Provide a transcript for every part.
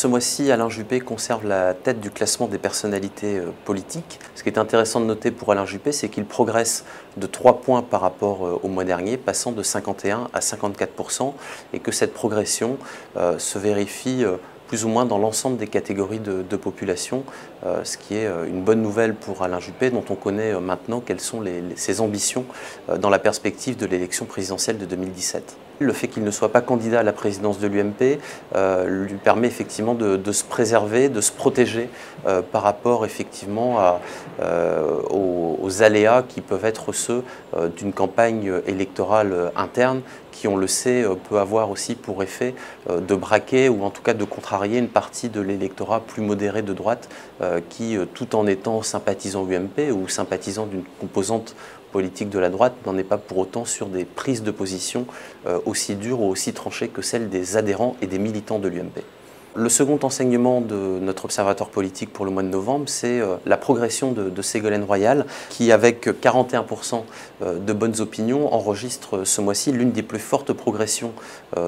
Ce mois-ci, Alain Juppé conserve la tête du classement des personnalités politiques. Ce qui est intéressant de noter pour Alain Juppé, c'est qu'il progresse de 3 points par rapport au mois dernier, passant de 51 à 54%, et que cette progression se vérifie plus ou moins dans l'ensemble des catégories de population, ce qui est une bonne nouvelle pour Alain Juppé, dont on connaît maintenant quelles sont ses ambitions dans la perspective de l'élection présidentielle de 2017. Le fait qu'il ne soit pas candidat à la présidence de l'UMP lui permet effectivement de se préserver, de se protéger par rapport effectivement aux aléas qui peuvent être ceux d'une campagne électorale interne qui, on le sait, peut avoir aussi pour effet de braquer ou en tout cas de contrarier une partie de l'électorat plus modéré de droite qui, tout en étant sympathisant UMP ou sympathisant d'une composante politique de la droite, n'en est pas pour autant sur des prises de position aussi dures ou aussi tranchées que celles des adhérents et des militants de l'UMP. Le second enseignement de notre observateur politique pour le mois de novembre, c'est la progression de Ségolène Royal, qui, avec 41% de bonnes opinions, enregistre ce mois-ci l'une des plus fortes progressions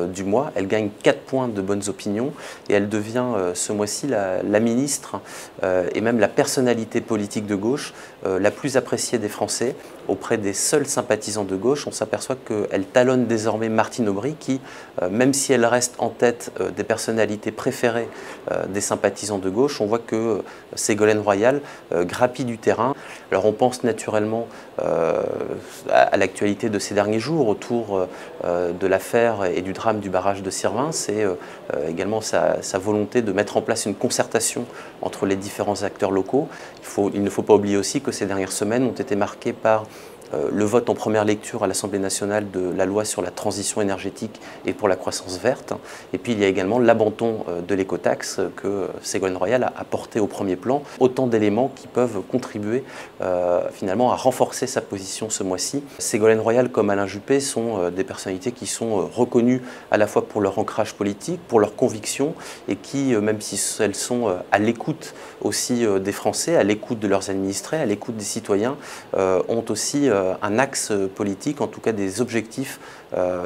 du mois. Elle gagne 4 points de bonnes opinions et elle devient ce mois-ci la ministre et même la personnalité politique de gauche la plus appréciée des Français auprès des seuls sympathisants de gauche. On s'aperçoit qu'elle talonne désormais Martine Aubry qui, même si elle reste en tête des personnalités préférées des sympathisants de gauche, on voit que Ségolène Royal grappille du terrain. Alors on pense naturellement à l'actualité de ces derniers jours autour de l'affaire et du drame du barrage de Sirvin. C'est également sa volonté de mettre en place une concertation entre les différents acteurs locaux. Il ne faut pas oublier aussi que ces dernières semaines ont été marquées par le vote en première lecture à l'Assemblée nationale de la loi sur la transition énergétique et pour la croissance verte. Et puis il y a également l'abandon de l'écotaxe que Ségolène Royal a porté au premier plan. Autant d'éléments qui peuvent contribuer finalement à renforcer sa position ce mois-ci. Ségolène Royal comme Alain Juppé sont des personnalités qui sont reconnues à la fois pour leur ancrage politique, pour leurs convictions et qui, même si elles sont à l'écoute aussi des Français, à l'écoute de leurs administrés, à l'écoute des citoyens, ont aussi un axe politique, en tout cas des objectifs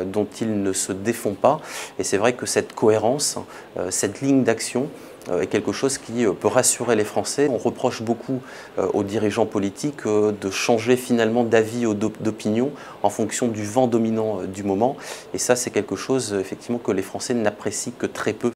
dont ils ne se défont pas. Et c'est vrai que cette cohérence, cette ligne d'action est quelque chose qui peut rassurer les Français. On reproche beaucoup aux dirigeants politiques de changer finalement d'avis ou d'opinion en fonction du vent dominant du moment. Et ça, c'est quelque chose effectivement que les Français n'apprécient que très peu.